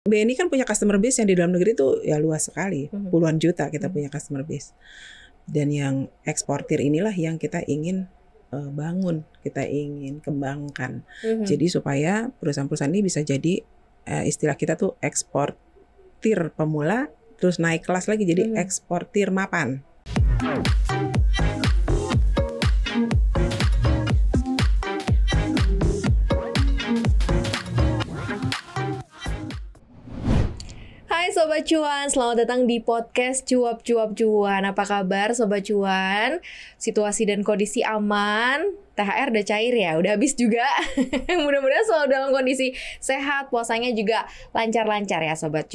BNI kan punya customer base yang di dalam negeri itu ya luas sekali, puluhan juta kita punya customer base. Dan yang eksportir inilah yang kita ingin bangun, kita ingin kembangkan. Jadi supaya perusahaan-perusahaan ini bisa jadi istilah kita tuh eksportir pemula, terus naik kelas lagi jadi eksportir mapan. Hai Sobat Cuan, selamat datang di podcast Cuap Cuap Cuan. Apa kabar Sobat Cuan? Situasi dan kondisi aman? THR udah cair ya, udah habis juga. Mudah-mudahan selalu dalam kondisi sehat, puasanya juga lancar-lancar ya Sobat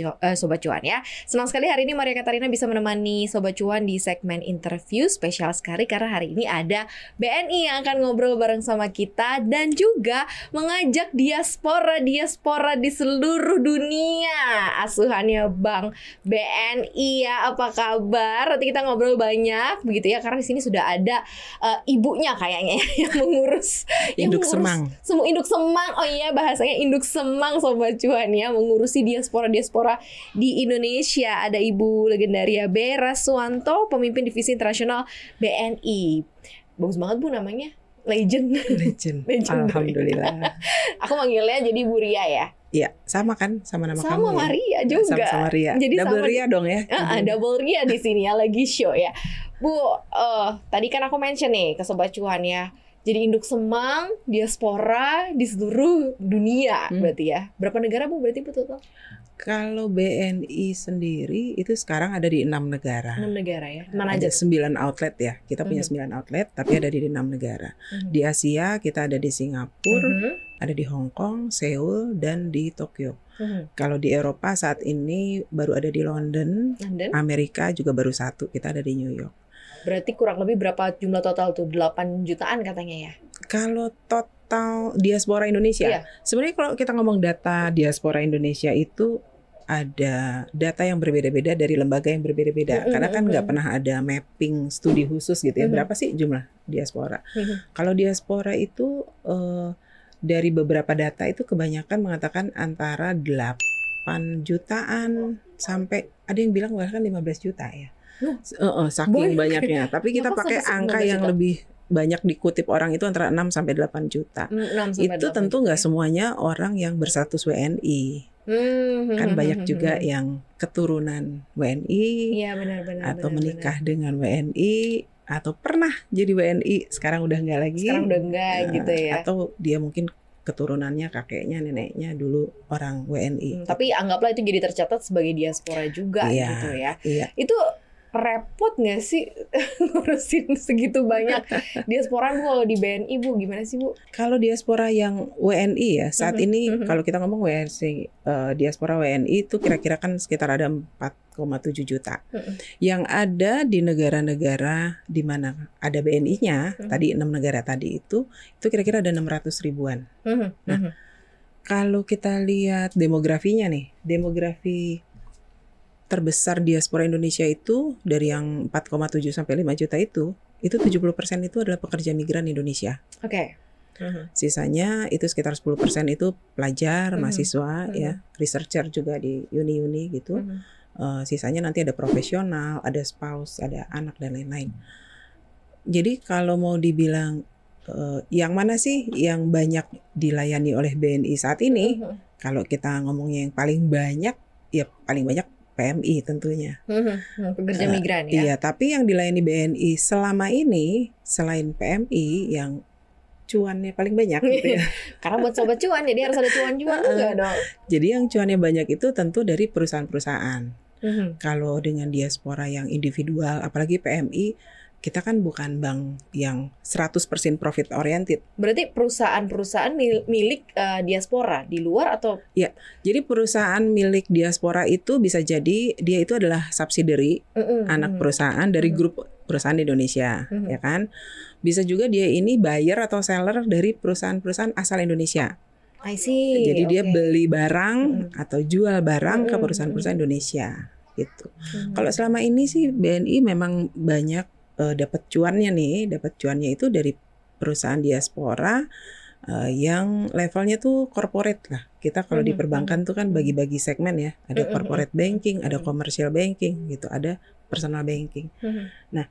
Cuan ya. Senang sekali hari ini Maria Katarina bisa menemani Sobat Cuan di segmen interview spesial sekali karena hari ini ada BNI yang akan ngobrol bareng sama kita dan juga mengajak diaspora di seluruh dunia. Asuhannya Bang BNI ya, apa kabar? Nanti kita ngobrol banyak begitu ya karena di sini sudah ada ibunya kayaknya ya, mengurus induk semang. Induk semang. Oh iya, bahasanya induk semang Sobat Cuan ya, mengurusi diaspora di Indonesia. Ada Ibu Legendaria Bera Suwanto, pemimpin divisi internasional BNI. Bagus banget Bu namanya. Legend. Alhamdulillah. Aku manggilnya jadi Bu Ria ya. Iya, sama kan sama nama kamu. Sama Maria juga. Sama Ria. Jadi double sama, Ria dong ya. Double Ria di sini ya, lagi show ya. Bu, tadi kan aku mention nih ke Sobat Cuan ya. Jadi induk semang, diaspora di seluruh dunia berarti ya. Berapa negara Bu berarti total? Kalau BNI sendiri itu sekarang ada di 6 negara. 6 negara ya. Mana ada aja? 9 outlet ya. Kita punya 9 outlet tapi ada di 6 negara. Di Asia kita ada di Singapura, ada di Hong Kong, Seoul dan di Tokyo. Kalau di Eropa saat ini baru ada di London. Amerika juga baru 1, kita ada di New York. Berarti kurang lebih berapa jumlah total tuh? 8 jutaan katanya ya? Kalau total diaspora Indonesia, sebenarnya kalau kita ngomong data diaspora Indonesia itu ada data yang berbeda-beda dari lembaga yang berbeda-beda. Karena kan nggak pernah ada mapping studi khusus gitu ya. Berapa sih jumlah diaspora? Kalau diaspora itu dari beberapa data itu kebanyakan mengatakan antara 8 jutaan sampai ada yang bilang bahkan 15 juta ya. Saking banyaknya. Tapi kita pakai angka yang lebih banyak dikutip orang itu antara 6 sampai 8 juta. Itu tentu nggak semuanya orang yang berstatus WNI. Kan banyak juga yang keturunan WNI, atau menikah dengan WNI, atau pernah jadi WNI sekarang udah nggak lagi. Sekarang udah nggak gitu ya. Atau dia mungkin keturunannya, kakeknya, neneknya dulu orang WNI. Tapi anggaplah itu jadi tercatat sebagai diaspora juga gitu ya. Itu repot nggak sih ngurusin segitu banyak diaspora Bu kalau di BNI Bu? Gimana sih Bu? Kalau diaspora yang WNI ya saat ini kalau kita ngomong WNI, diaspora WNI itu kira-kira kan sekitar ada 4,7 juta. Yang ada di negara-negara di mana ada BNI-nya, tadi 6 negara tadi itu kira-kira ada 600 ribuan. Nah, kalau kita lihat demografinya nih, demografi terbesar diaspora Indonesia itu dari yang 4,7 sampai 5 juta itu 70% itu adalah pekerja migran Indonesia. Oke. Sisanya itu sekitar 10% itu pelajar, mahasiswa ya, researcher juga di uni-uni gitu. Sisanya nanti ada profesional, ada spouse, ada anak dan lain-lain. Jadi kalau mau dibilang yang mana sih yang banyak dilayani oleh BNI saat ini? Kalau kita ngomongnya yang paling banyak, ya paling banyak PMI tentunya. Pekerja migran ya. Iya, tapi yang dilayani BNI selama ini selain PMI yang cuannya paling banyak gitu ya. Karena buat Sobat Cuan jadi harus ada cuan juga dong. Jadi yang cuannya banyak itu tentu dari perusahaan-perusahaan. Kalau dengan diaspora yang individual, apalagi PMI, kita kan bukan bank yang 100% profit oriented. Berarti perusahaan-perusahaan milik diaspora di luar atau? Ya, jadi perusahaan milik diaspora itu bisa jadi dia itu adalah subsidiary, anak perusahaan dari grup perusahaan Indonesia, ya kan? Bisa juga dia ini buyer atau seller dari perusahaan-perusahaan asal Indonesia. I see. Jadi dia beli barang atau jual barang ke perusahaan-perusahaan Indonesia, gitu. Kalau selama ini sih BNI memang banyak dapat cuannya itu dari perusahaan diaspora yang levelnya tuh corporate lah. Kita kalau di perbankan tuh kan bagi-bagi segmen ya. Ada corporate banking, ada commercial banking gitu, ada personal banking. Nah,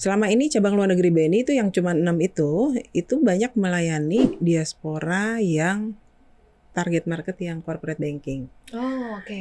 selama ini cabang luar negeri BNI itu yang cuma 6 itu banyak melayani diaspora yang target market yang corporate banking.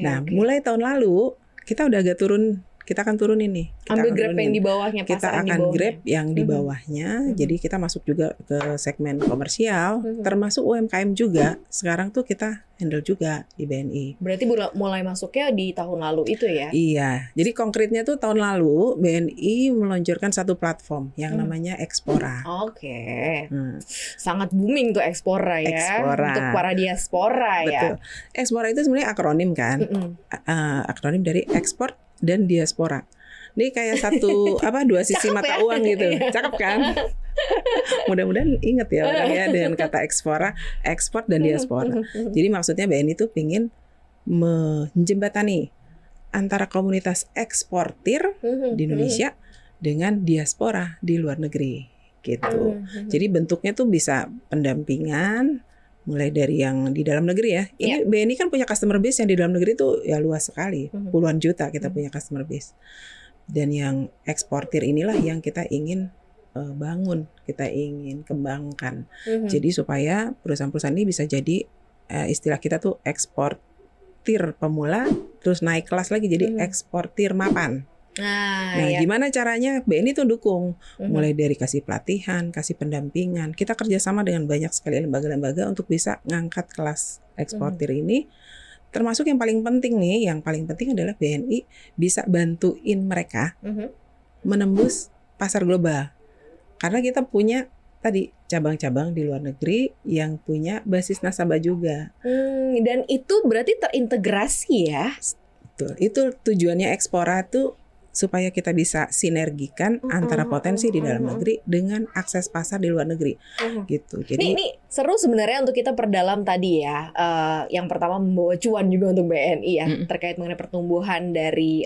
Nah, mulai tahun lalu kita udah agak turun. Kita akan turun ini. Ambil grab yang di bawahnya, kita akan grab yang di bawahnya. Jadi kita masuk juga ke segmen komersial, termasuk UMKM juga. Sekarang tuh kita handle juga di BNI. Berarti mulai masuknya di tahun lalu itu ya? Iya. Jadi konkretnya tuh tahun lalu BNI meluncurkan satu platform yang namanya Expora. Sangat booming tuh Expora ya. Expora. Untuk para diaspora ya. Betul. Expora itu sebenarnya akronim kan. Akronim dari ekspor dan diaspora. Ini kayak satu dua sisi mata uang gitu. Cakep kan? Mudah-mudahan inget ya orangnya dengan kata Expora, ekspor dan diaspora. Jadi maksudnya BNI itu pingin menjembatani antara komunitas eksportir di Indonesia dengan diaspora di luar negeri gitu. Jadi bentuknya tuh bisa pendampingan mulai dari yang di dalam negeri ya. Ini BNI kan punya customer base yang di dalam negeri itu ya luas sekali. Puluhan juta kita punya customer base. Dan yang eksportir inilah yang kita ingin bangun, kita ingin kembangkan. Jadi supaya perusahaan-perusahaan ini bisa jadi istilah kita tuh eksportir pemula, terus naik kelas lagi jadi eksportir mapan. Nah, gimana caranya? BNI tuh dukung, mulai dari kasih pelatihan, kasih pendampingan. Kita kerjasama dengan banyak sekali lembaga-lembaga untuk bisa ngangkat kelas eksportir ini. Termasuk yang paling penting nih, yang paling penting adalah BNI bisa bantuin mereka menembus pasar global. Karena kita punya tadi cabang-cabang di luar negeri yang punya basis nasabah juga. Dan itu berarti terintegrasi ya? Betul. Itu tujuannya Expora tuh supaya kita bisa sinergikan antara potensi di dalam negeri dengan akses pasar di luar negeri, gitu. Jadi ini seru sebenarnya untuk kita perdalam tadi ya. Yang pertama membawa cuan juga untuk BNI ya, terkait mengenai pertumbuhan dari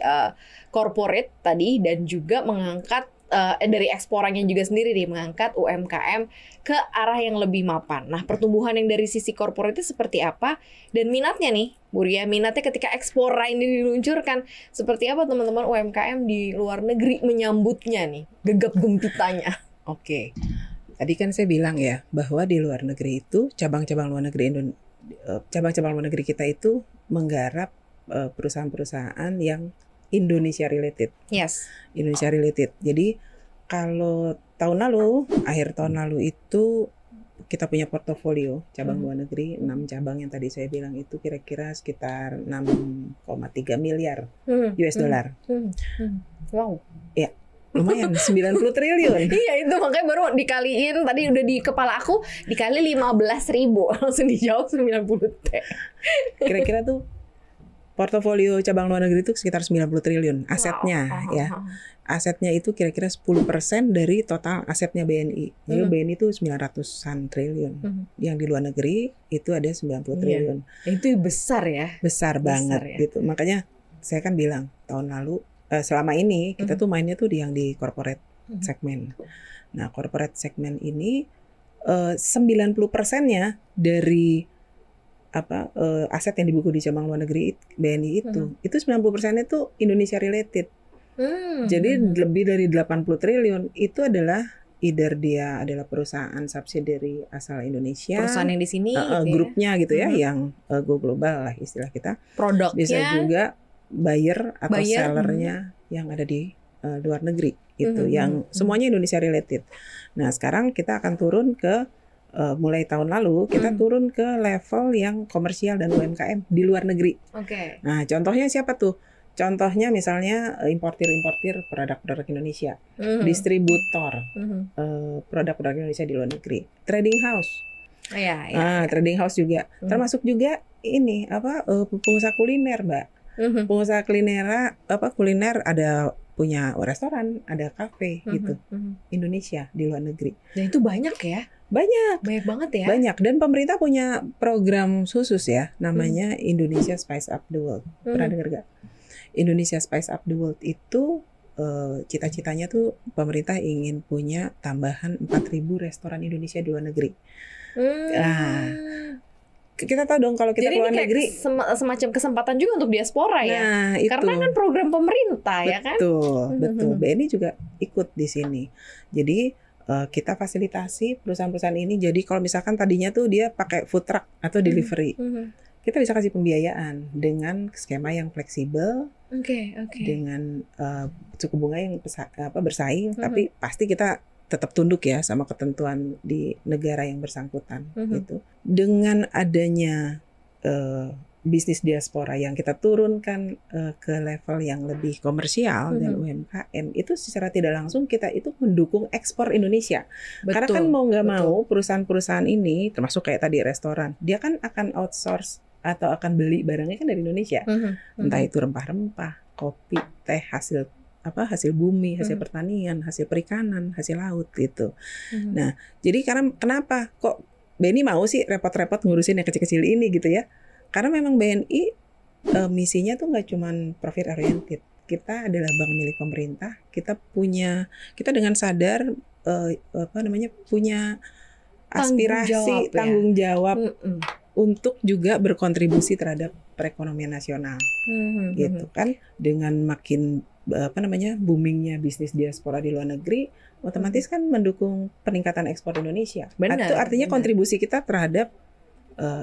corporate tadi dan juga mengangkat dari eksporannya juga sendiri nih, mengangkat UMKM ke arah yang lebih mapan. Nah, pertumbuhan yang dari sisi corporate itu seperti apa? Dan minatnya nih, Bu Ria, minatnya ketika Expora ini diluncurkan, seperti apa teman-teman UMKM di luar negeri menyambutnya nih, gegap gempitanya? Oke. Tadi kan saya bilang ya, bahwa di luar negeri itu, cabang-cabang luar negeri kita itu menggarap perusahaan-perusahaan yang Indonesia related. Yes. Indonesia related. Jadi kalau akhir tahun lalu itu kita punya portofolio cabang luar negeri 6 cabang yang tadi saya bilang itu kira-kira sekitar 6,3 miliar US dollar. Wow. Ya, lumayan 90 triliun. Iya, itu makanya baru dikaliin tadi udah di kepala aku dikali 15.000 langsung dijawab 90 T. Kira-kira tuh portofolio cabang luar negeri itu sekitar 90 triliun asetnya ya. Asetnya itu kira-kira 10% dari total asetnya BNI. Jadi BNI itu 900-an triliun. Yang di luar negeri itu ada 90 triliun. Itu besar ya. Besar banget ya. Gitu. Makanya saya kan bilang tahun lalu selama ini kita tuh mainnya tuh di corporate segmen. Nah, corporate segmen ini 90%-nya dari aset yang dibuku di cabang luar negeri BNI itu 90% itu Indonesia related. Jadi lebih dari 80 triliun itu adalah either dia adalah perusahaan subsidiary asal Indonesia, perusahaan yang di sini grupnya gitu ya, yang go global lah istilah kita. Produknya bisa juga buyer atau sellernya yang ada di luar negeri itu yang semuanya Indonesia related. Nah, sekarang kita akan turun ke mulai tahun lalu kita turun ke level yang komersial dan UMKM di luar negeri. Nah, contohnya siapa tuh? Contohnya misalnya importir produk-produk Indonesia, distributor produk-produk Indonesia di luar negeri, trading house. Trading house juga, termasuk juga ini pengusaha kuliner, Mbak. Pengusaha kuliner ada punya restoran, ada kafe gitu. Indonesia di luar negeri. Dan itu banyak ya? Banyak banget ya. Banyak, dan pemerintah punya program khusus ya, namanya Indonesia Spice Up the World. Pernah dengar gak? Indonesia Spice Up the World itu cita-citanya tuh pemerintah ingin punya tambahan 4.000 restoran Indonesia di luar negeri. Nah, kita tahu dong kalau kita jadi keluar ini kayak negeri semacam kesempatan juga untuk diaspora ya. Nah, itu. Karena kan program pemerintah ya kan. Betul. BNI juga ikut di sini. Jadi kita fasilitasi perusahaan-perusahaan ini. Jadi kalau misalkan tadinya tuh dia pakai food truck atau delivery, kita bisa kasih pembiayaan dengan skema yang fleksibel, dengan suku bunga yang bersaing, tapi pasti kita tetap tunduk ya sama ketentuan di negara yang bersangkutan. Gitu. Dengan adanya bisnis diaspora yang kita turunkan ke level yang lebih komersial dan UMKM, itu secara tidak langsung kita itu mendukung ekspor Indonesia. Karena kan mau nggak mau perusahaan-perusahaan ini, termasuk kayak tadi restoran, dia kan akan outsource atau akan beli barangnya kan dari Indonesia, entah itu rempah-rempah, kopi, teh, hasil bumi, hasil pertanian, hasil perikanan, hasil laut gitu. Nah, jadi kenapa kok BNI mau sih repot-repot ngurusin yang kecil-kecil ini gitu ya? Karena memang BNI misinya tuh nggak cuman profit oriented. Kita adalah bank milik pemerintah. Kita dengan sadar punya aspirasi, tanggung jawab untuk juga berkontribusi terhadap perekonomian nasional, gitu kan. Dengan makin boomingnya bisnis diaspora di luar negeri, otomatis kan mendukung peningkatan ekspor Indonesia. Itu artinya kontribusi kita terhadap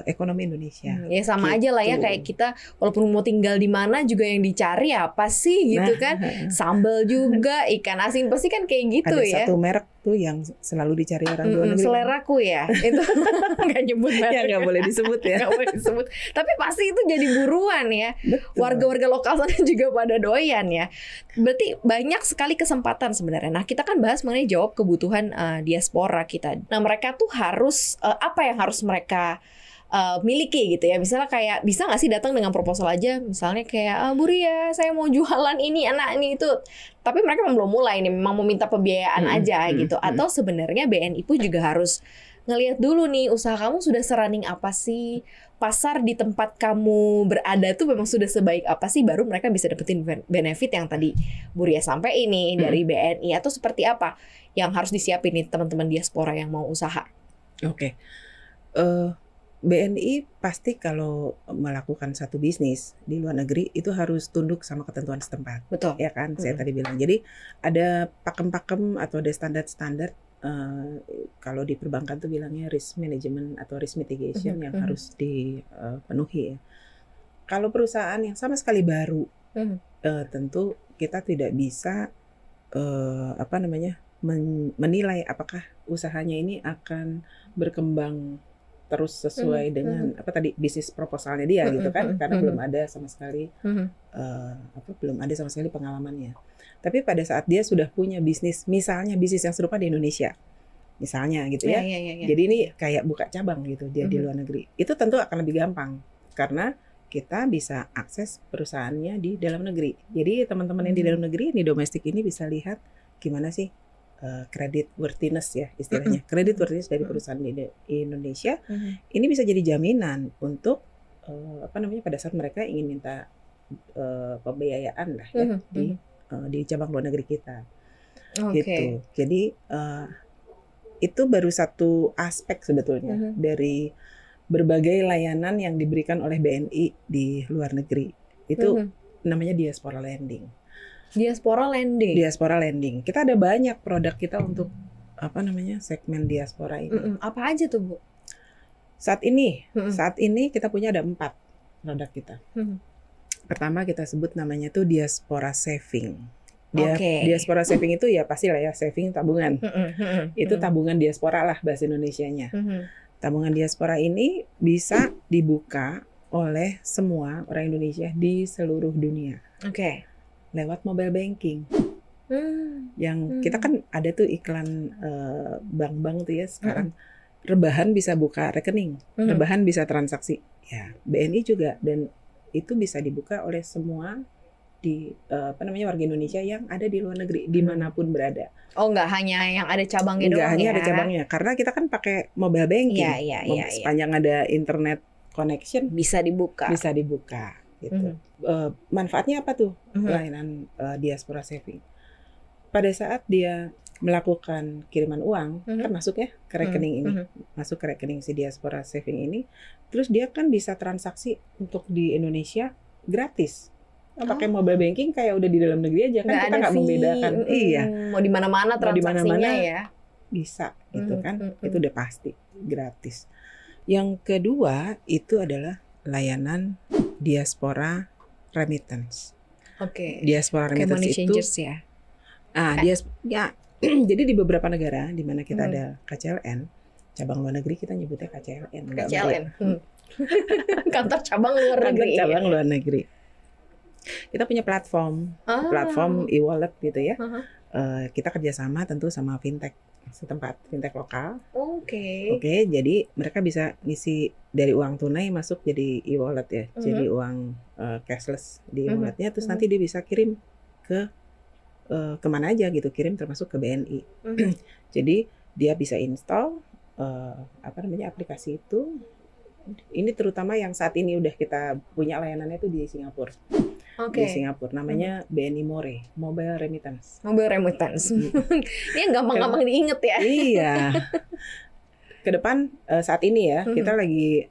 ekonomi Indonesia. Ya sama gitu aja lah ya, kayak kita walaupun mau tinggal di mana juga yang dicari apa sih gitu kan. Sambal juga, ikan asin pasti kan kayak gitu ada ya. Ada satu merek tuh yang selalu dicari orang luar negeri. Seleraku ya. Itu nggak nyebut merek. Ya nggak boleh disebut ya. Nggak boleh disebut. Tapi pasti itu jadi buruan ya. Betul. Warga-warga lokal sana juga pada doyan ya. Berarti banyak sekali kesempatan sebenarnya. Nah, kita kan bahas mengenai jawab kebutuhan diaspora kita. Nah, mereka tuh harus apa yang harus mereka miliki gitu ya. Misalnya kayak bisa nggak sih datang dengan proposal aja, misalnya kayak Bu Ria, saya mau jualan ini itu, tapi mereka belum mulai nih, memang mau minta pembiayaan aja gitu. Atau sebenarnya BNI pun juga harus ngelihat dulu nih usaha kamu sudah serunning apa sih, pasar di tempat kamu berada tuh memang sudah sebaik apa sih, baru mereka bisa dapetin benefit yang tadi Bu Ria sampai ini dari BNI. Atau seperti apa yang harus disiapin nih teman-teman diaspora yang mau usaha? Oke. BNI pasti kalau melakukan satu bisnis di luar negeri itu harus tunduk sama ketentuan setempat. Betul. Ya kan, saya tadi bilang. Jadi ada pakem-pakem atau ada standar-standar kalau di perbankan tuh bilangnya risk management atau risk mitigation yang harus dipenuhi ya. Kalau perusahaan yang sama sekali baru, tentu kita tidak bisa menilai apakah usahanya ini akan berkembang terus sesuai dengan bisnis proposalnya dia gitu kan, karena belum ada sama sekali pengalamannya. Tapi pada saat dia sudah punya bisnis, misalnya bisnis yang serupa di Indonesia, misalnya gitu ya. Jadi ini kayak buka cabang gitu dia di luar negeri. Itu tentu akan lebih gampang karena kita bisa akses perusahaannya di dalam negeri. Jadi teman-teman yang di dalam negeri, di domestik ini bisa lihat gimana sih credit worthiness ya istilahnya. Credit worthiness dari perusahaan di Indonesia ini bisa jadi jaminan untuk pada saat mereka ingin minta pembiayaan lah ya di cabang luar negeri kita. Gitu. Jadi itu baru satu aspek sebetulnya dari berbagai layanan yang diberikan oleh BNI di luar negeri. Itu namanya diaspora lending. Diaspora lending. Kita ada banyak produk kita untuk segmen diaspora ini. Apa aja tuh, Bu? Saat ini kita punya ada 4 produk kita. Pertama kita sebut namanya tuh diaspora saving. Diaspora saving itu ya pastilah ya, saving tabungan. Itu tabungan diaspora lah bahasa Indonesianya. Tabungan diaspora ini bisa dibuka oleh semua orang Indonesia di seluruh dunia. Lewat mobile banking. Yang kita kan ada tuh iklan bank-bank tuh ya sekarang. Rebahan bisa buka rekening, rebahan bisa transaksi. Ya, BNI juga, dan itu bisa dibuka oleh semua di warga Indonesia yang ada di luar negeri dimanapun berada. Oh, nggak hanya yang ada cabangnya doang ya? Nggak hanya ada cabangnya, karena kita kan pakai mobile banking. Sepanjang ada internet connection bisa dibuka. Gitu. Manfaatnya apa tuh layanan diaspora saving? pada saat dia melakukan kiriman uang kan masuk ya ke rekening ini, masuk ke rekening si diaspora saving ini, terus dia kan bisa transaksi untuk di Indonesia gratis. Pakai mobile banking kayak udah di dalam negeri aja kan, kita nggak membedakan. Iya. Mau di mana-mana transaksinya ya. Bisa gitu kan, itu udah pasti gratis. Yang kedua itu adalah layanan diaspora remittance. Oke. Diaspora remittance money itu changers ya. Jadi di beberapa negara di mana kita ada KCLN, cabang luar negeri kita nyebutnya KCLN. KCLN. Kantor cabang luar negeri. Kantor cabang luar negeri. Kita punya platform e-wallet gitu ya. Kita kerjasama tentu sama fintech setempat, fintech lokal. Oke, jadi mereka bisa ngisi dari uang tunai masuk jadi e-wallet ya, jadi uang cashless di e-walletnya, terus nanti dia bisa kirim ke kemana aja gitu, kirim termasuk ke BNI. Jadi dia bisa install aplikasi itu. Ini terutama yang saat ini udah kita punya layanannya itu di Singapura. Di Singapura namanya BNI More, Mobile Remittance. Mobile Remittance. Ini gampang-gampang diinget ya. Iya. Ke depan saat ini ya kita lagi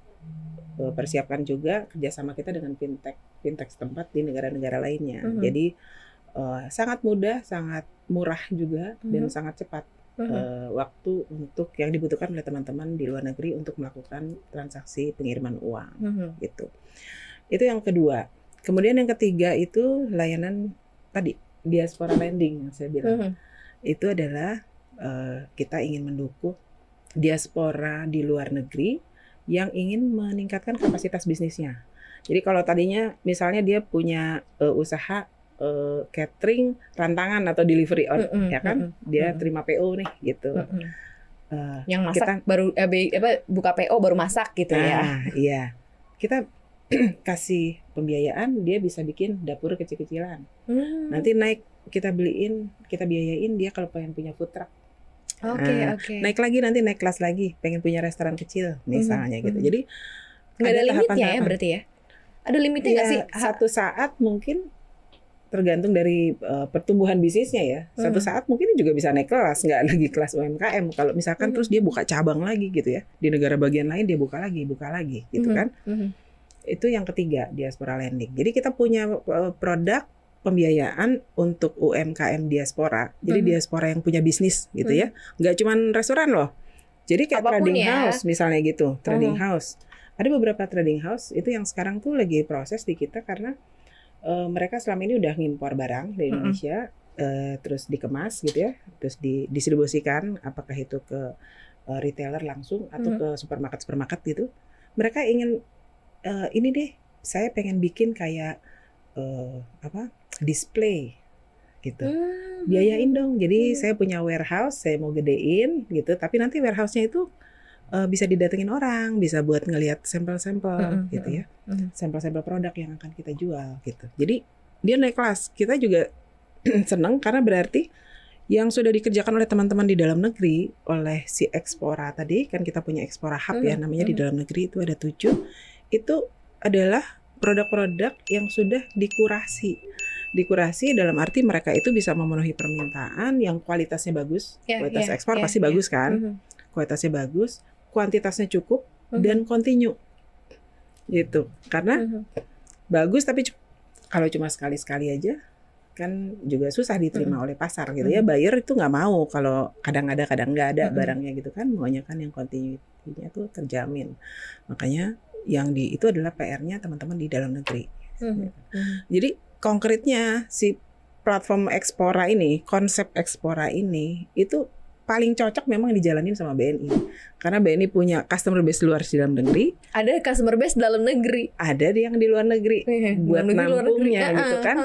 persiapkan juga kerjasama kita dengan fintech setempat di negara-negara lainnya. Jadi sangat mudah, sangat murah juga dan sangat cepat waktu untuk yang dibutuhkan oleh teman-teman di luar negeri untuk melakukan transaksi pengiriman uang gitu. Itu yang kedua. Kemudian yang ketiga itu layanan tadi diaspora lending yang saya bilang. Itu adalah kita ingin mendukung diaspora di luar negeri yang ingin meningkatkan kapasitas bisnisnya. Jadi kalau tadinya misalnya dia punya usaha catering, rantangan atau delivery ya kan, dia terima PO nih gitu. Yang masak baru buka PO baru masak gitu ya. Iya. Kita kasih pembiayaan, dia bisa bikin dapur kecil-kecilan. Nanti kita biayain dia kalau pengen punya food truck. Naik lagi nanti naik kelas lagi, pengen punya restoran kecil misalnya gitu. Jadi nggak ada limitnya ya berarti ya? Ada limitnya nggak sih? Satu saat mungkin tergantung dari pertumbuhan bisnisnya ya. Satu saat mungkin juga bisa naik kelas, nggak lagi kelas UMKM. Kalau misalkan terus dia buka cabang lagi gitu ya, di negara bagian lain dia buka lagi gitu kan. Itu yang ketiga, diaspora lending. Jadi kita punya produk pembiayaan untuk UMKM diaspora. Jadi diaspora yang punya bisnis gitu ya. Nggak cuma restoran loh. Jadi kayak apapun trading ya. house misalnya gitu, trading house. Ada beberapa trading house itu yang sekarang tuh lagi proses di kita karena mereka selama ini udah ngimpor barang dari Indonesia, terus dikemas gitu ya, terus didistribusikan, apakah itu ke retailer langsung atau ke supermarket gitu. Mereka ingin ini deh, saya pengen bikin kayak display gitu, biayain dong. Jadi saya punya warehouse, saya mau gedein gitu, tapi nanti warehouse-nya itu bisa didatengin orang, bisa buat ngelihat sampel-sampel gitu ya, sampel-sampel produk yang akan kita jual gitu. Jadi dia naik kelas. Kita juga senang karena berarti yang sudah dikerjakan oleh teman-teman di dalam negeri oleh si Expora tadi, kan kita punya Expora Hub ya namanya, di dalam negeri itu ada 7. Itu adalah produk-produk yang sudah dikurasi dalam arti mereka itu bisa memenuhi permintaan yang kualitasnya bagus, kualitas ekspor pasti bagus kan, kualitasnya bagus, kuantitasnya cukup dan continue gitu. Karena bagus tapi kalau cuma sekali-sekali aja kan juga susah diterima oleh pasar gitu ya. Buyer itu nggak mau kalau kadang ada kadang nggak ada barangnya gitu kan, maunya kan yang continuity-nya tuh terjamin. Makanya yang itu adalah PR-nya teman-teman di dalam negeri. Jadi konkretnya si platform Expora ini, konsep Expora ini itu paling cocok memang dijalanin sama BNI. Karena BNI punya customer base luar di dalam negeri. Ada customer base dalam negeri. Ada yang di luar negeri buat nampungnya gitu kan.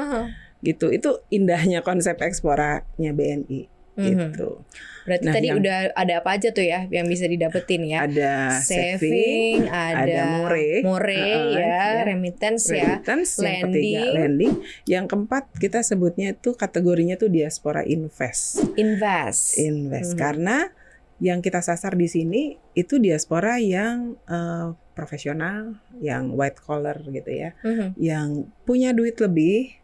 Gitu. Itu indahnya konsep Exporanya BNI gitu. Berarti tadi udah ada apa aja tuh ya yang bisa didapetin ya? Ada saving, ada more ya, remittance ya, yang ketiga lending, yang keempat kita sebutnya itu kategorinya tuh diaspora invest. Karena yang kita sasar di sini itu diaspora yang profesional, yang white collar gitu ya, yang punya duit lebih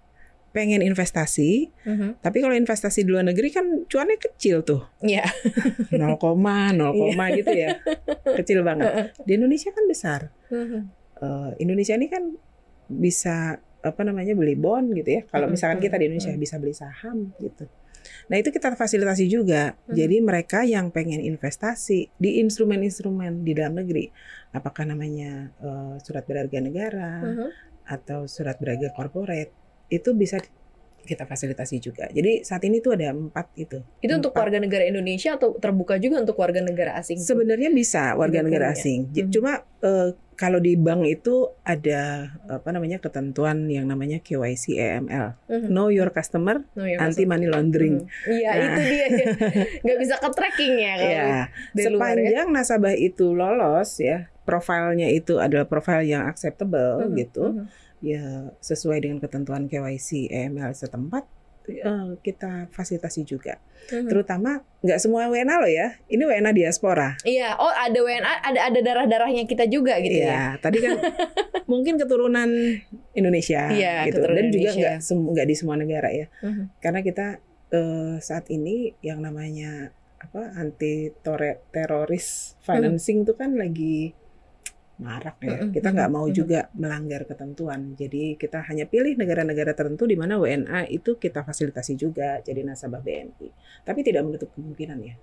pengen investasi, tapi kalau investasi di luar negeri kan cuannya kecil tuh. Iya. 0, gitu ya. Kecil banget. Di Indonesia kan besar. Indonesia ini kan bisa beli bond gitu ya. Kalau misalkan kita di Indonesia bisa beli saham gitu. Nah, itu kita fasilitasi juga. Jadi mereka yang pengen investasi di instrumen-instrumen di dalam negeri, apakah namanya surat berharga negara atau surat berharga corporate, itu bisa kita fasilitasi juga. Jadi saat ini tuh ada 4 itu. Itu untuk warga negara Indonesia atau terbuka juga untuk warga negara asing? Sebenarnya bisa warga negara asing. Cuma kalau di bank itu ada ketentuan yang namanya KYC AML, Know Your Customer, Anti Money Laundering. Iya, itu dia. Nggak bisa ke tracking ya kalau sepanjang nasabah itu lolos ya, profilnya itu adalah profil yang acceptable gitu. Ya sesuai dengan ketentuan KYC AML setempat, kita fasilitasi juga. Terutama nggak semua WNA loh ya, ini WNA diaspora. Iya, ada WNA, ada darah-darahnya kita juga gitu ya. Tadi kan mungkin keturunan Indonesia gitu, dan juga nggak di semua negara ya. Karena kita saat ini yang namanya anti teroris financing itu kan lagi marak ya. Kita nggak mau juga melanggar ketentuan. Jadi kita hanya pilih negara-negara tertentu di mana WNA itu kita fasilitasi juga jadi nasabah BNI. Tapi tidak menutup kemungkinan ya.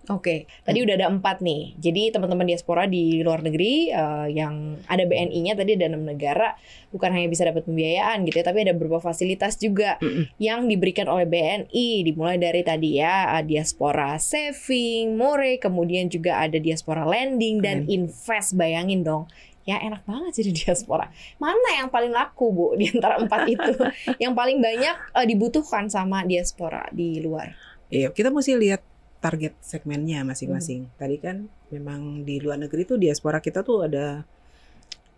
Oke, tadi udah ada 4 nih. Jadi teman-teman diaspora di luar negeri yang ada BNI-nya tadi ada 6 negara, bukan hanya bisa dapat pembiayaan gitu ya, tapi ada beberapa fasilitas juga yang diberikan oleh BNI. Dimulai dari tadi ya diaspora saving, more, kemudian juga ada diaspora lending dan invest. Bayangin dong. Ya enak banget jadi diaspora. Mana yang paling laku Bu di antara 4 itu? Yang paling banyak dibutuhkan sama diaspora di luar? Iya, kita mesti lihat target segmennya masing-masing. Tadi kan memang di luar negeri tuh diaspora kita tuh ada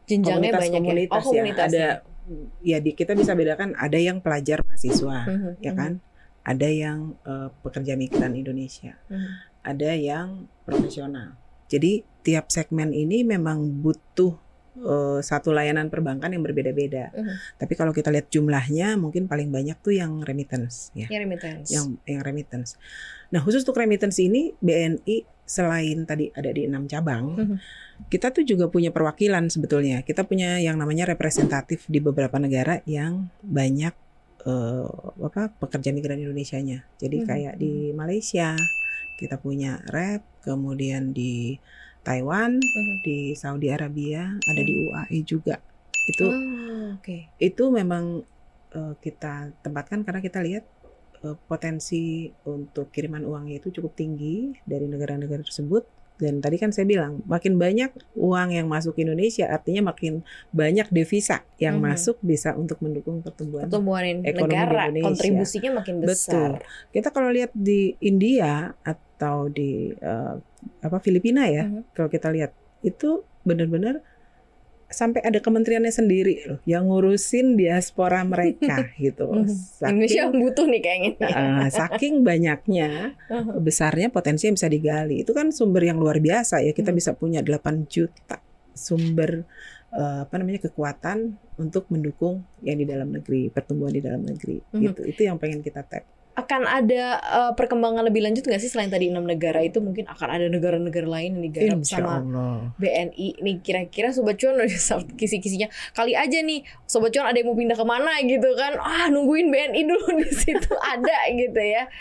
jenjangnya banyak komunitas ada kita bisa bedakan, ada yang pelajar mahasiswa ya kan, ada yang pekerja migran Indonesia, ada yang profesional. Jadi tiap segmen ini memang butuh satu layanan perbankan yang berbeda-beda. Tapi kalau kita lihat jumlahnya mungkin paling banyak tuh yang remittance ya. Yang remittance. Nah, khusus untuk remittance ini BNI selain tadi ada di 6 cabang, kita tuh juga punya perwakilan sebetulnya. Kita punya yang namanya representatif di beberapa negara yang banyak pekerja migran Indonesianya. Jadi kayak di Malaysia kita punya rep, kemudian di Taiwan, di Saudi Arabia, ada di UAE juga. Itu memang kita tempatkan karena kita lihat potensi untuk kiriman uangnya itu cukup tinggi dari negara-negara tersebut. Dan tadi kan saya bilang, makin banyak uang yang masuk ke Indonesia, artinya makin banyak devisa yang masuk bisa untuk mendukung pertumbuhan ekonomi negara, Indonesia. Kontribusinya makin besar. Betul. Kita kalau lihat di India atau di Filipina ya, kalau kita lihat itu benar-benar sampai ada kementeriannya sendiri loh yang ngurusin diaspora mereka gitu. Indonesia butuh nih kayaknya. Saking banyaknya, besarnya potensi yang bisa digali. Itu kan sumber yang luar biasa ya. Kita bisa punya 8 juta sumber kekuatan untuk mendukung yang di dalam negeri, pertumbuhan di dalam negeri. Gitu. Itu yang pengen kita tap. Akan ada perkembangan lebih lanjut nggak sih selain tadi 6 negara itu? Mungkin akan ada negara-negara lain yang digarap sama BNI. Nih kira-kira Sobat Cuan udah kisi-kisinya. Kali aja nih Sobat Cuan ada yang mau pindah kemana gitu kan. Nungguin BNI dulu di situ ada gitu ya.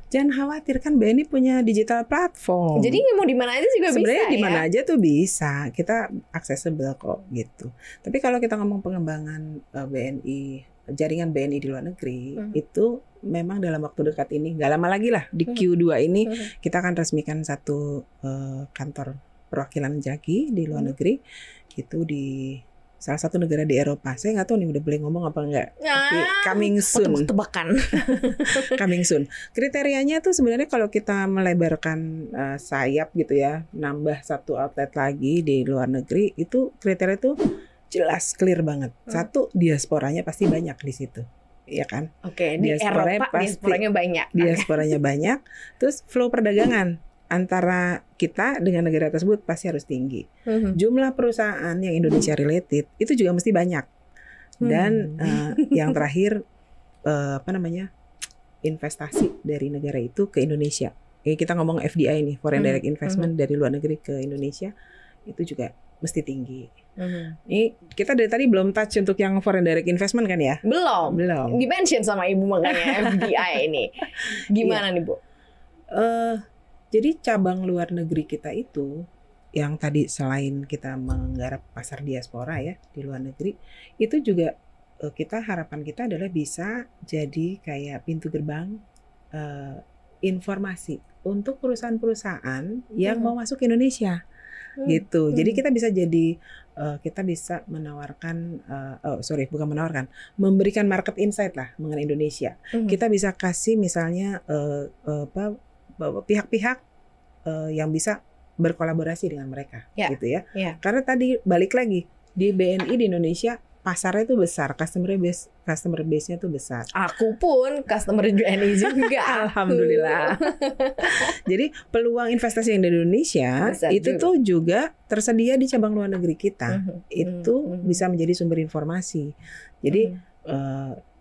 Jangan khawatir, kan BNI punya digital platform. Jadi mau di mana aja juga sebenarnya bisa. Di mana aja tuh bisa. Kita accessible kok gitu. Tapi kalau kita ngomong pengembangan BNI, jaringan BNI di luar negeri, itu memang dalam waktu dekat ini, nggak lama lagi lah, di Q2 ini kita akan resmikan satu kantor perwakilan JAGI di luar negeri, itu di salah satu negara di Eropa. Saya nggak tahu nih udah boleh ngomong apa enggak. Tapi coming soon. Tebak-tebakan. Coming soon. Kriterianya tuh sebenarnya kalau kita melebarkan sayap gitu ya, nambah satu outlet lagi di luar negeri, itu kriteria tuh jelas, clear banget. Satu, diasporanya pasti banyak di situ, ya kan? Oke, di Eropa diasporanya banyak. Diasporanya banyak. Terus flow perdagangan antara kita dengan negara tersebut pasti harus tinggi. Jumlah perusahaan yang Indonesia related itu juga mesti banyak. Dan yang terakhir, investasi dari negara itu ke Indonesia. Kita ngomong FDI nih, foreign direct investment dari luar negeri ke Indonesia itu juga mesti tinggi. Ini kita dari tadi belum touch untuk yang foreign direct investment kan ya? Belum. Di-mention sama Ibu makanya FDI ini. Gimana nih Bu? Jadi cabang luar negeri kita itu yang tadi selain kita menggarap pasar diaspora ya di luar negeri, itu juga harapan kita adalah bisa jadi kayak pintu gerbang informasi untuk perusahaan-perusahaan yang mau masuk ke Indonesia gitu. Jadi kita bisa jadi kita bisa menawarkan memberikan market insight lah mengenai Indonesia. Kita bisa kasih misalnya pihak-pihak yang bisa berkolaborasi dengan mereka gitu ya. Karena tadi balik lagi di BNI di Indonesia pasarnya itu besar, customer base-nya tuh besar. Aku pun customer BNI juga. Alhamdulillah. Jadi peluang investasi yang di Indonesia besar itu juga. Tuh juga tersedia di cabang luar negeri kita. Itu bisa menjadi sumber informasi. Jadi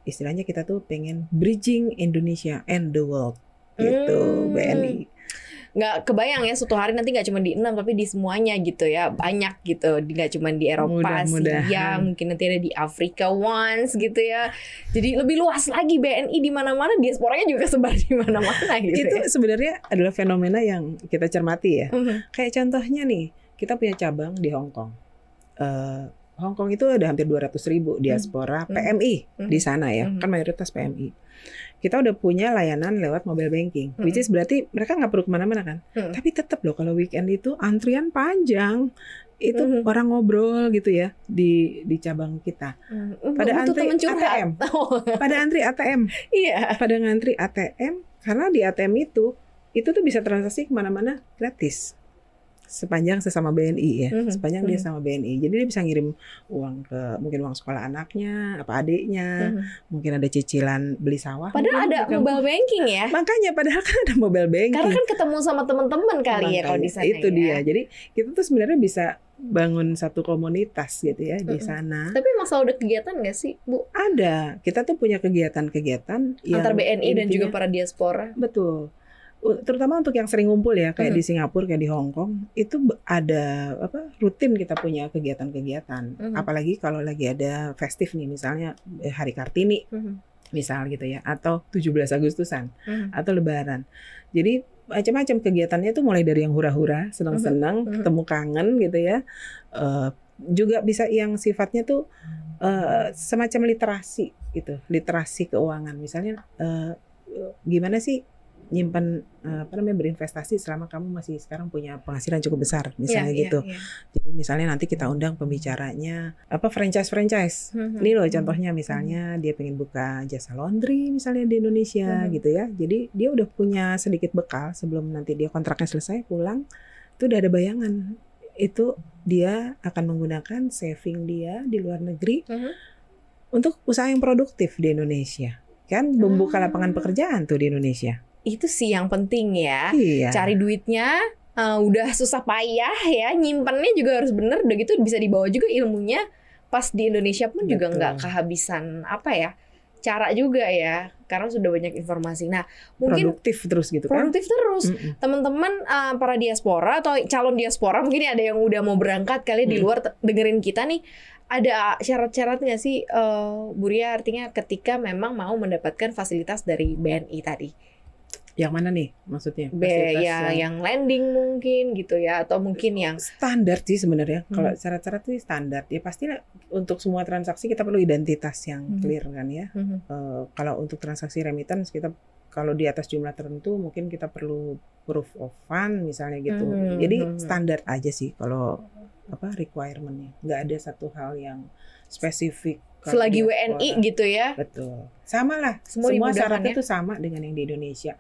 istilahnya kita tuh pengen bridging Indonesia and the world gitu BNI. Nggak kebayang ya suatu hari nanti nggak cuma di 6 tapi di semuanya gitu ya, banyak gitu, nggak cuma di Eropa, Asia, mungkin nanti ada di Afrika once gitu ya. Jadi lebih luas lagi BNI di mana-mana, diasporanya juga sebar di mana-mana gitu. Itu sebenarnya adalah fenomena yang kita cermati ya. Kayak contohnya nih, kita punya cabang di Hong Kong. Hong Kong itu ada hampir 200.000 diaspora PMI di sana ya, kan mayoritas PMI. Kita udah punya layanan lewat mobile banking, which is berarti mereka nggak perlu kemana-mana kan. Tapi tetap loh kalau weekend itu antrian panjang, itu orang ngobrol gitu ya di cabang kita. Pada antri ATM, pada antri ATM, pada ngantri ATM karena di ATM itu tuh bisa transaksi kemana-mana gratis. Sepanjang sesama BNI ya, sepanjang dia sama BNI. Jadi dia bisa ngirim uang mungkin uang sekolah anaknya, apa adiknya, mungkin ada cicilan beli sawah. Padahal ada mobile banking ya. Makanya padahal kan ada mobile banking. Karena kan ketemu sama teman-teman kali ya kalau di sana. Itu ya. dia. Jadi kita tuh sebenarnya bisa bangun satu komunitas gitu ya di sana. Tapi emang selalu ada kegiatan nggak sih, Bu? Ada. Kita tuh punya kegiatan-kegiatan antar BNI dan juga para diaspora. Betul. Terutama untuk yang sering ngumpul ya kayak di Singapura, kayak di Hong Kong, itu ada rutin kita punya kegiatan-kegiatan. Apalagi kalau lagi ada festif nih, misalnya Hari Kartini misal gitu ya, atau 17 Agustusan atau Lebaran. Jadi macam-macam kegiatannya tuh mulai dari yang hura-hura, senang-senang, ketemu kangen gitu ya. Juga bisa yang sifatnya tuh semacam literasi gitu, literasi keuangan. Misalnya gimana sih nyimpan berinvestasi selama kamu masih sekarang punya penghasilan cukup besar misalnya gitu. Jadi misalnya nanti kita undang pembicaranya franchise. Ini loh contohnya misalnya dia pengen buka jasa laundry misalnya di Indonesia gitu ya. Jadi dia udah punya sedikit bekal sebelum nanti dia kontraknya selesai pulang itu udah ada bayangan. Itu dia akan menggunakan saving dia di luar negeri untuk usaha yang produktif di Indonesia. Kan membuka lapangan pekerjaan tuh di Indonesia. Itu sih yang penting ya. Cari duitnya udah susah payah ya, nyimpennya juga harus bener, udah gitu bisa dibawa juga ilmunya pas di Indonesia pun juga nggak kehabisan cara juga ya, karena sudah banyak informasi. Nah mungkin produktif terus gitu kan? Produktif terus. Teman-teman para diaspora atau calon diaspora mungkin ada yang udah mau berangkat kali di luar dengerin kita nih. Ada syarat-syarat nggak sih Bu Ria, artinya ketika memang mau mendapatkan fasilitas dari BNI tadi? Yang mana nih maksudnya? Yang lending mungkin gitu ya, atau mungkin yang standar sih sebenarnya. Kalau syarat-syarat itu standar ya, pasti untuk semua transaksi kita perlu identitas yang clear kan ya. Kalau untuk transaksi remittance kita kalau di atas jumlah tertentu mungkin kita perlu proof of fund misalnya gitu. Jadi standar aja sih kalau requirement-nya. Nggak ada satu hal yang spesifik. Selagi WNI gitu ya. Betul. Sama lah. Semua syaratnya tuh sama dengan yang di Indonesia.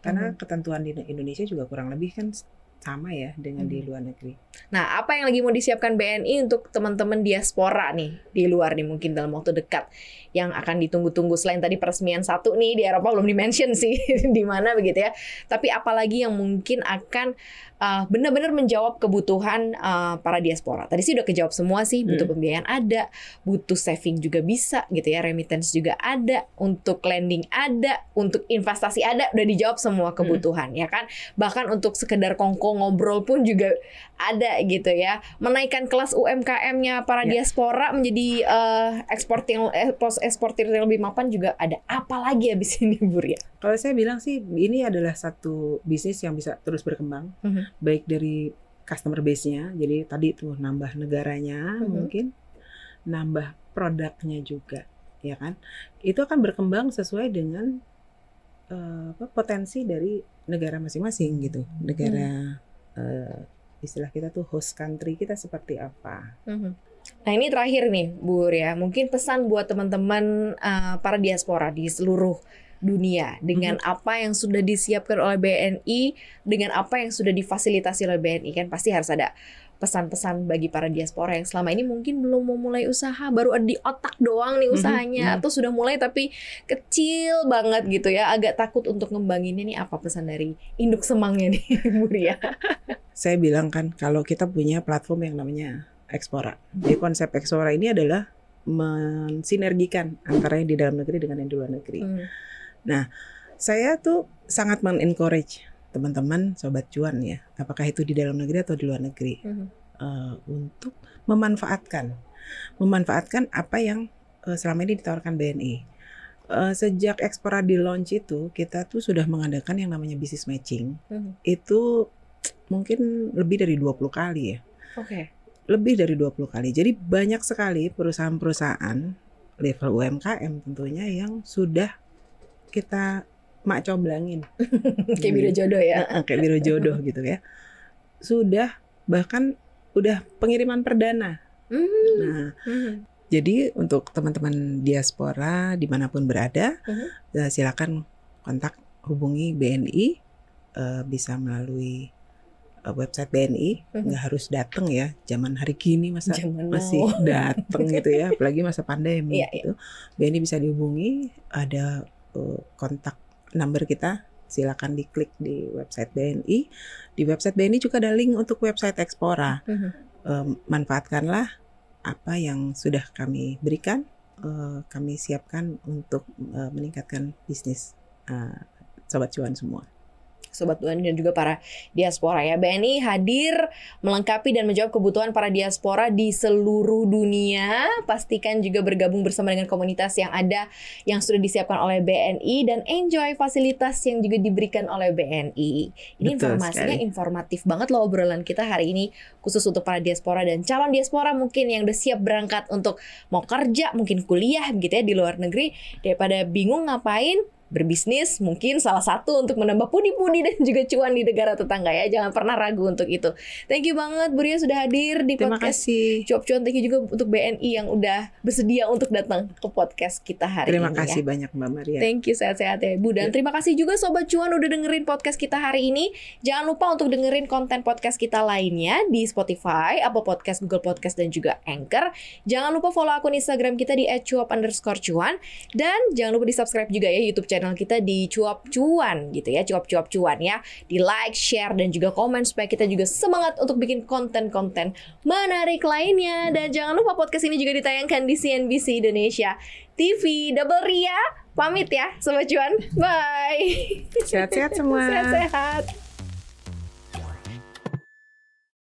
Karena ketentuan di Indonesia juga kurang lebih kan sama ya dengan di luar negeri. Nah, apa yang lagi mau disiapkan BNI untuk teman-teman diaspora nih di luar nih mungkin dalam waktu dekat yang akan ditunggu-tunggu selain tadi peresmian 1 nih di Eropa belum di-mention sih di mana begitu ya. Tapi apalagi yang mungkin akan benar-benar menjawab kebutuhan para diaspora. Tadi sih udah kejawab semua sih, butuh pembiayaan ada, butuh saving juga bisa gitu ya, remittance juga ada, untuk lending ada, untuk investasi ada, udah dijawab semua kebutuhan ya kan. Bahkan untuk sekedar kongko ngobrol pun juga ada gitu ya. Menaikkan kelas UMKM-nya para diaspora menjadi eksportir yang lebih mapan juga ada. Apalagi habis ini Bu Ria? Kalau saya bilang sih ini adalah satu bisnis yang bisa terus berkembang, baik dari customer base-nya, jadi tadi tuh nambah negaranya, mungkin nambah produknya juga, ya kan? Itu akan berkembang sesuai dengan potensi dari negara masing-masing gitu, negara istilah kita tuh host country kita seperti apa. Nah ini terakhir nih Bu Ria, mungkin pesan buat teman-teman para diaspora di seluruh dunia dengan apa yang sudah disiapkan oleh BNI, dengan apa yang sudah difasilitasi oleh BNI, kan pasti harus ada pesan-pesan bagi para diaspora yang selama ini mungkin belum mau mulai usaha, baru ada di otak doang nih usahanya, atau sudah mulai tapi kecil banget gitu ya, agak takut untuk ngembanginnya nih. Apa pesan dari induk semangnya nih Bu Ria? Saya bilang kan kalau kita punya platform yang namanya Expora. Jadi konsep Expora ini adalah mensinergikan antara yang di dalam negeri dengan yang di luar negeri. Nah, saya tuh sangat men-encourage teman-teman Sobat Cuan ya, apakah itu di dalam negeri atau di luar negeri, untuk memanfaatkan apa yang selama ini ditawarkan BNI. Sejak Expora di launch itu, kita tuh sudah mengadakan yang namanya business matching. Itu mungkin lebih dari 20 kali ya. Lebih dari 20 kali. Jadi banyak sekali perusahaan-perusahaan level UMKM tentunya yang sudah kita mak comblangin. Kayak biro jodoh ya. Kayak biro jodoh gitu ya. Sudah bahkan udah pengiriman perdana. Nah, jadi untuk teman-teman diaspora dimanapun berada, silakan kontak hubungi BNI, bisa melalui website BNI, nggak harus datang ya. Zaman hari gini masih datang gitu ya, apalagi masa pandemi gitu. BNI bisa dihubungi, ada kontak number kita, silakan diklik di website BNI. Di website BNI juga ada link untuk website Expora. Manfaatkanlah apa yang sudah kami berikan, kami siapkan untuk meningkatkan bisnis Sobat Cuan semua. Sobat Cuan dan juga para diaspora ya. BNI hadir melengkapi dan menjawab kebutuhan para diaspora di seluruh dunia. Pastikan juga bergabung bersama dengan komunitas yang ada, yang sudah disiapkan oleh BNI, dan enjoy fasilitas yang juga diberikan oleh BNI. Ini informasinya informatif banget loh obrolan kita hari ini, khusus untuk para diaspora dan calon diaspora mungkin yang udah siap berangkat untuk mau kerja, mungkin kuliah gitu ya di luar negeri. Daripada bingung ngapain, berbisnis mungkin salah satu untuk menambah pundi-pundi dan juga cuan di negara tetangga ya. Jangan pernah ragu untuk itu. Thank you banget Bu Ria sudah hadir di podcast Cuap Cuan. Thank you juga untuk BNI yang udah bersedia untuk datang ke podcast kita hari ini. Terima kasih banyak Mbak Maria. Thank you, sehat-sehat ya Bu. Dan terima kasih juga Sobat Cuan udah dengerin podcast kita hari ini. Jangan lupa untuk dengerin konten podcast kita lainnya di Spotify, Apple Podcast, Google Podcast, dan juga Anchor. Jangan lupa follow akun Instagram kita di @cuap_cuan. Dan jangan lupa di subscribe juga ya YouTube channel kita di Cuap Cuan gitu ya, Cuap Cuan ya. Di like, share, dan juga komen supaya kita juga semangat untuk bikin konten-konten menarik lainnya. Dan jangan lupa podcast ini juga ditayangkan di CNBC Indonesia TV. Double Ria pamit ya Sobat Cuan. Bye. Sehat-sehat semua. Sehat-sehat.